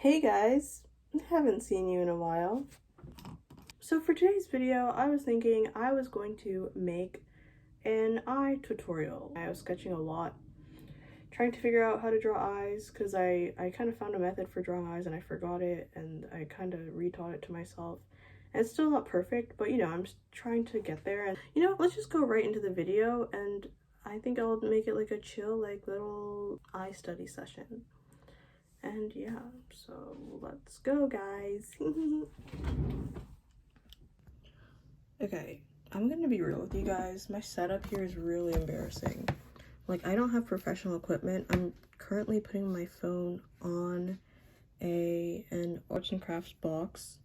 Hey guys, haven't seen you in a while. So for today's video, I was thinking I was going to make an eye tutorial. I was sketching a lot, trying to figure out how to draw eyes because I kind of found a method for drawing eyes and I forgot it and I kind of retaught it to myself. And it's still not perfect, but I'm just trying to get there. And let's just go right into the video, and I think I'll make it like a chill, like little eye study session. And yeah, so let's go, guys. Okay, I'm gonna be real with you guys. My setup here is really embarrassing. Like, I don't have professional equipment. I'm currently putting my phone on an arts and crafts box,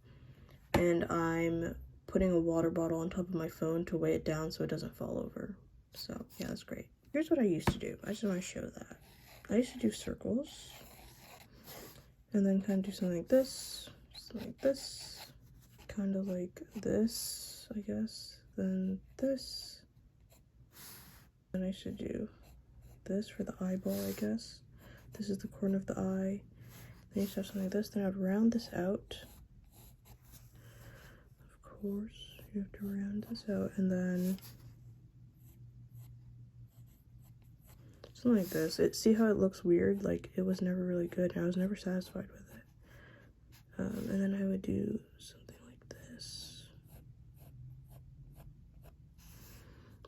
and I'm putting a water bottle on top of my phone to weigh it down so it doesn't fall over. So yeah, that's great. Here's what I used to do. I just want to show that. I used to do circles, and then kind of do something like this, kind of like this, I guess, then this. And I should do this for the eyeball, I guess. This is the corner of the eye. Then you should have something like this. Then I'd round this out. Of course, you have to round this out, and then something like this. See how it looks weird? Like, it was never really good, and I was never satisfied with it. And then I would do something like this.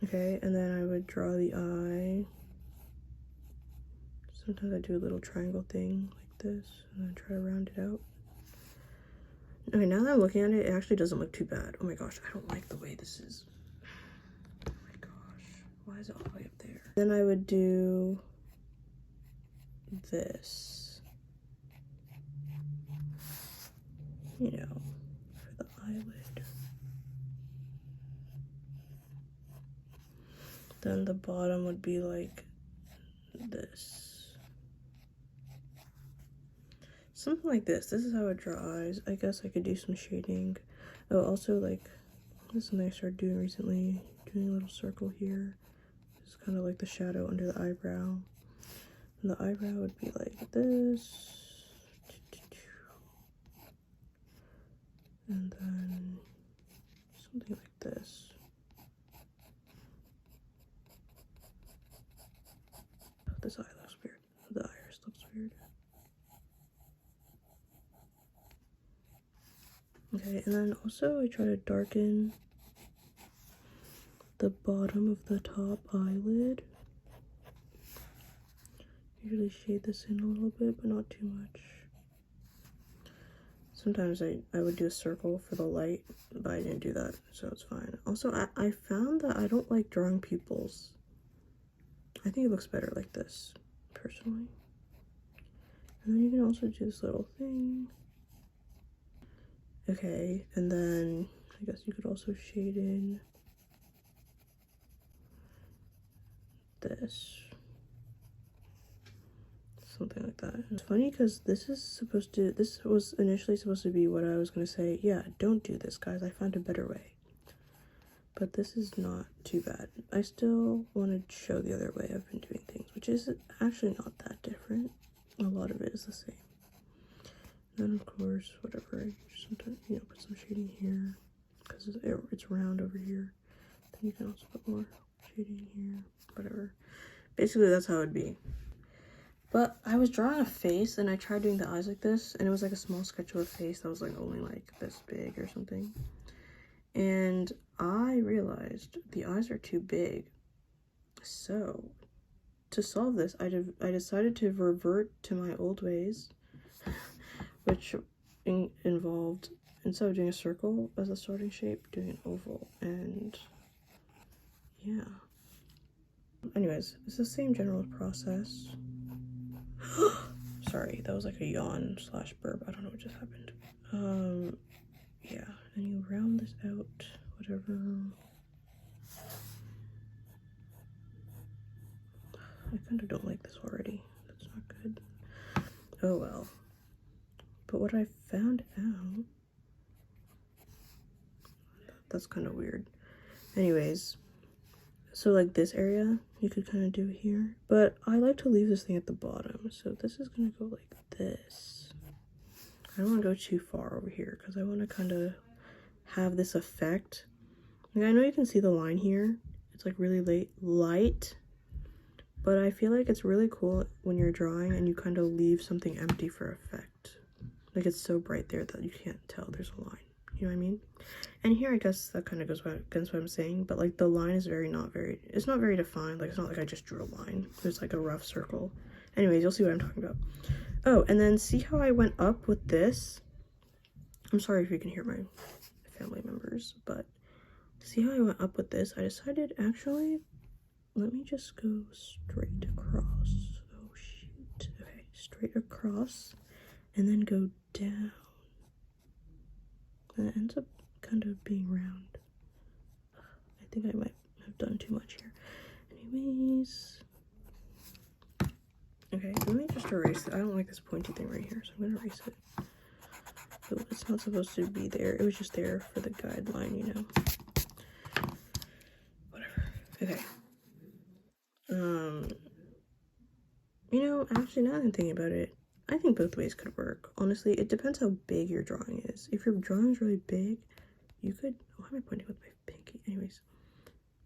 Okay, and then I would draw the eye. Sometimes I do a little triangle thing like this, and then try to round it out. Okay, now that I'm looking at it, it actually doesn't look too bad. Oh my gosh, I don't like the way this is. Oh my gosh, why is it all the way up there? Then I would do this. For the eyelid. Then the bottom would be like this. Something like this. This is how I draw eyes. I guess I could do some shading. Oh, also, like, this is something I started doing recently. Doing a little circle here. This is kind of like the shadow under the eyebrow. And the eyebrow would be like this. And then something like this. This eye looks weird. The iris looks weird. Okay, and then also I try to darken the bottom of the top eyelid. Usually shade this in a little bit, but not too much. Sometimes I would do a circle for the light, but I didn't do that, so it's fine. Also, I found that I don't like drawing pupils. I think it looks better like this, personally. And then you can also do this little thing. Okay, and then I guess you could also shade in this. Something like that. It's funny because this was initially supposed to be what I was going to say. Yeah, don't do this, guys. I found a better way. But this is not too bad. I still want to show the other way I've been doing things, which is actually not that different. A lot of it is the same. And then, of course, whatever, I sometimes, put some shading here because it's round over here. Then you can also put more shading here, whatever. Basically, that's how it'd be. But I was drawing a face, and I tried doing the eyes like this, and it was like a small sketch of a face that was like only like this big or something. And I realized the eyes are too big. So to solve this, I decided to revert to my old ways, which involved, instead of doing a circle as a starting shape, doing an oval. And yeah. Anyways, it's the same general process. Sorry, that was like a yawn / burp. I don't know what just happened. Yeah, and you round this out, whatever. I kind of don't like this already. That's not good. Oh well. But what I found out, that's kind of weird. Anyways, so like this area, you could kind of do here. But I like to leave this thing at the bottom. So this is gonna go like this. I don't want to go too far over here because I want to kind of have this effect. Like, I know you can see the line here. It's like really light, but I feel like it's really cool when you're drawing and you kind of leave something empty for effect. Like, it's so bright there that you can't tell there's a line. You know what I mean? And here, I guess that kind of goes against what I'm saying, but like the line is it's not very defined. Like, it's not like I just drew a line. There's like a rough circle. Anyways, you'll see what I'm talking about. Oh, and then see how I went up with this? I'm sorry if you can hear my family members, but see how I went up with this? I decided, actually, let me just go straight across. Oh, shoot. Okay, straight across, and then go down. And it ends up kind of being round. I think I might have done too much here. Anyways. Okay, let me just erase it. I don't like this pointy thing right here, so I'm gonna erase it. Oh, it's not supposed to be there. It was just there for the guideline, you know. Whatever. Okay. You know, actually, now that I'm thinking about it, I think both ways could work. Honestly, it depends how big your drawing is. If your drawing is really big, you could... Why am I pointing with my pinky? Anyways,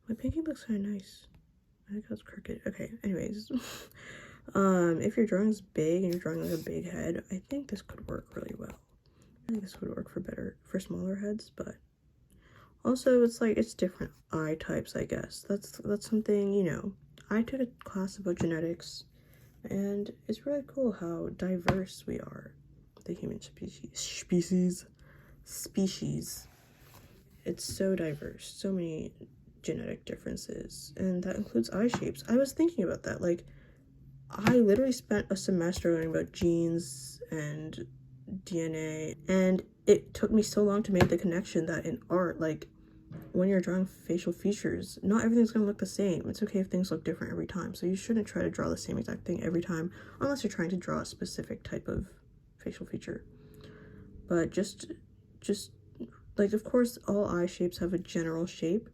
my pinky looks kind of nice. I think that's crooked. Okay, anyways. If your drawing is big and you're drawing like a big head, I think this could work really well. I think this would work for smaller heads, but also it's like, it's different eye types, I guess. That's something, you know. I took a class about genetics, and it's really cool how diverse we are, the human species. It's so diverse, so many genetic differences, and that includes eye shapes. I was thinking about that. Like, I literally spent a semester learning about genes and DNA, and it took me so long to make the connection that in art, like, when you're drawing facial features, not everything's gonna look the same. It's okay if things look different every time, so you shouldn't try to draw the same exact thing every time unless you're trying to draw a specific type of facial feature. But just like, of course, all eye shapes have a general shape,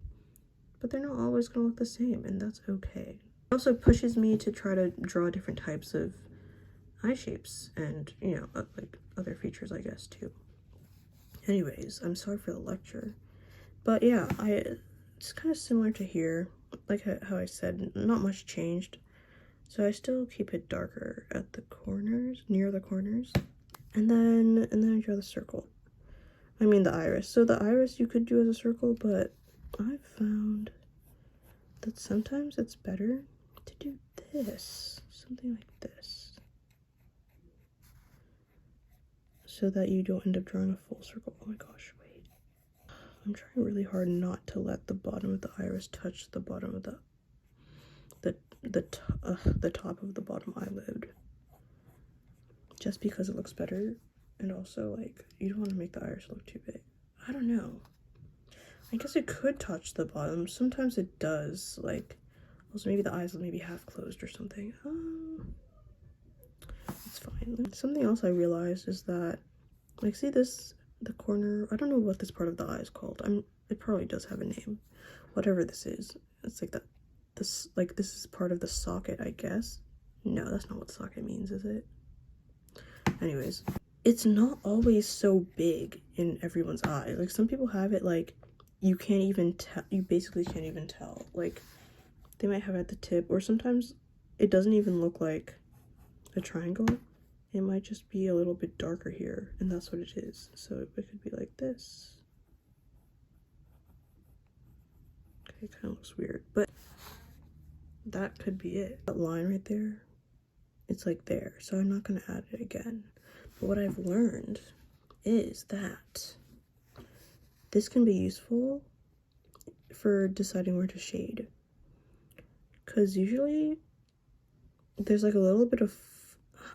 but they're not always gonna look the same, and that's okay. It also pushes me to try to draw different types of eye shapes and, you know, like other features, I guess, too. Anyways, I'm sorry for the lecture. But yeah, it's kind of similar to here. Like how I said, not much changed. So I still keep it darker at the corners, near the corners. And then I draw the circle. I mean the iris. So the iris you could do as a circle, but I've found that sometimes it's better to do this. Something like this. So that you don't end up drawing a full circle. Oh my gosh, wait. I'm trying really hard not to let the bottom of the iris touch the bottom of the top of the bottom eyelid. Just because it looks better, and also, like, you don't want to make the iris look too big. I don't know. I guess it could touch the bottom. Sometimes it does. Like, also maybe the eyes are maybe half closed or something. It's fine. Something else I realized is that, like, see this, the corner, I don't know what this part of the eye is called. It probably does have a name. Whatever this is. It's like that, this is part of the socket, I guess. No, that's not what socket means, is it? Anyways, it's not always so big in everyone's eye. Like, some people have it, like, you can't even tell, you basically can't even tell. Like, they might have it at the tip, or sometimes it doesn't even look like a triangle. It might just be a little bit darker here, and that's what it is. So it could be like this. Okay, it kind of looks weird, but that could be it. That line right there, it's like there, so I'm not gonna add it again. But what I've learned is that this can be useful for deciding where to shade, because usually there's like a little bit of,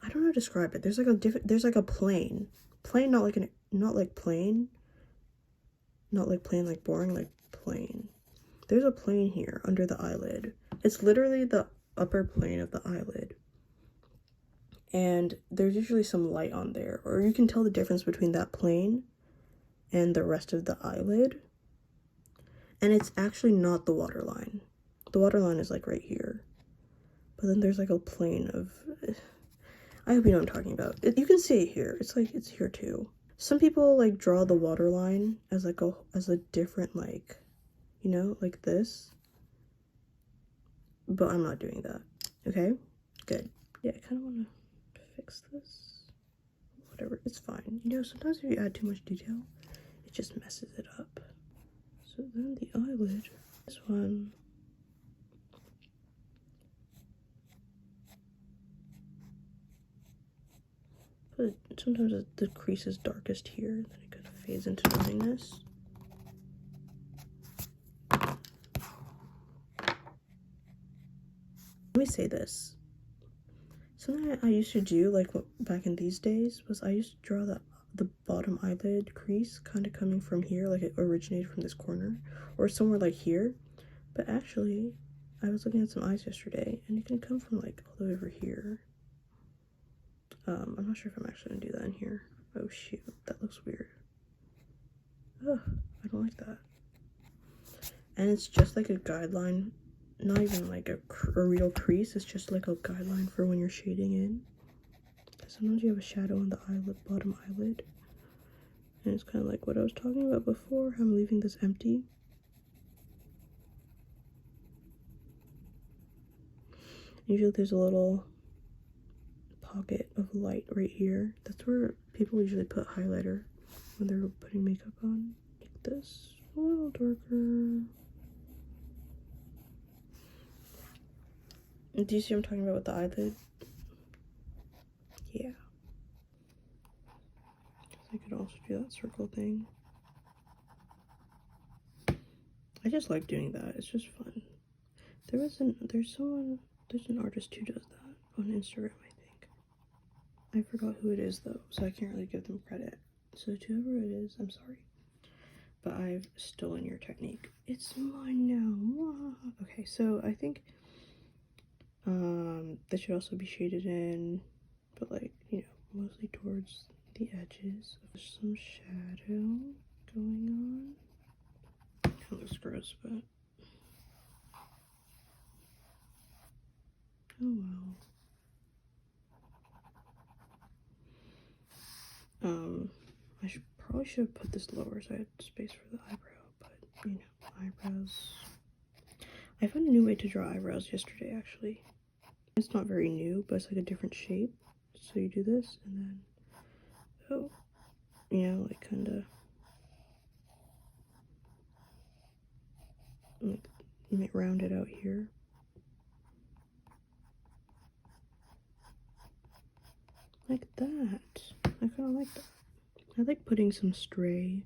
I don't know how to describe it. There's like a plane, not like plain like boring, like plain. There's a plane here under the eyelid. It's literally the upper plane of the eyelid. And there's usually some light on there, or you can tell the difference between that plane and the rest of the eyelid. And it's actually not the waterline. The waterline is like right here. But then there's like a plane of, I hope you know what I'm talking about. You can see it here. It's like, it's here too. Some people like draw the waterline as like a different, like, you know, like this. But I'm not doing that. Okay? Good. Yeah, I kind of want to fix this. Whatever, it's fine. You know, sometimes if you add too much detail, it just messes it up. So then the eyelid, this one. But sometimes the crease is darkest here, and then it kind of fades into nothingness. Let me say this. Something I used to do, like back in these days, was I used to draw the bottom eyelid crease kind of coming from here, like it originated from this corner, or somewhere like here. But actually, I was looking at some eyes yesterday, and it can come from like all the way over here. I'm not sure if I'm actually gonna do that in here. Oh shoot, that looks weird. Ugh, I don't like that. And it's just like a guideline, not even like a real crease, it's just like a guideline for when you're shading in. Sometimes you have a shadow on the eyelid, bottom eyelid. And it's kind of like what I was talking about before, I'm leaving this empty. Usually there's a little pocket of light right here. That's where people usually put highlighter when they're putting makeup on. Make this a little darker. Do you see what I'm talking about with the eyelid? Yeah. I could also do that circle thing. I just like doing that. It's just fun. There's an artist who does that on Instagram, I think. I forgot who it is though, so I can't really give them credit. So to whoever it is, I'm sorry. But I've stolen your technique. It's mine now. Okay, so I think that should also be shaded in, but like, you know, mostly towards the edges. There's some shadow going on. That looks gross, but oh well. I probably should have put this lower so I had space for the eyebrow, but you know, eyebrows. I found a new way to draw eyebrows yesterday, actually. It's not very new, but it's like a different shape. So you do this, and then, oh, you know, like kind of, like round it out here. Like that. I kind of like that. I like putting some stray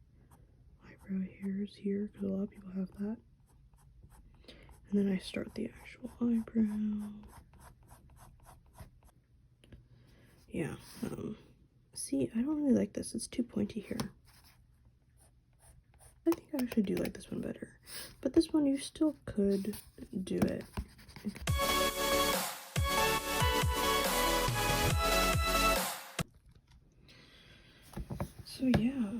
eyebrow hairs here, because a lot of people have that. And then I start the actual eyebrow. Yeah, see, I don't really like this. It's too pointy here. I think I actually do like this one better. But this one, you still could do it. So yeah,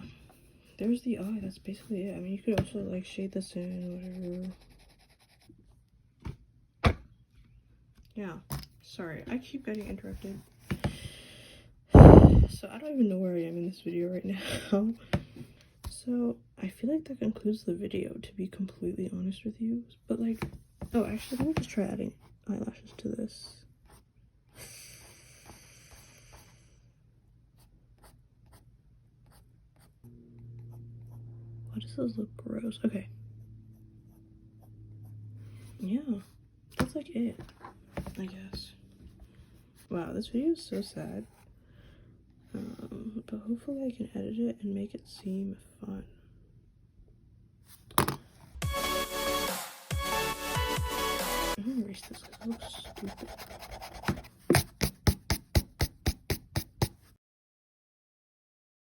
there's the eye. That's basically it. I mean, you could also like shade this in, whatever. Yeah, sorry, I keep getting interrupted. So I don't even know where I am in this video right now. So I feel like that concludes the video, to be completely honest with you. But like, oh, actually, let me just try adding eyelashes to this. Why does this look gross? Okay. Yeah, that's like it, I guess. Wow, this video is so sad. But hopefully I can edit it and make it seem fun. I'm gonna erase this because it looks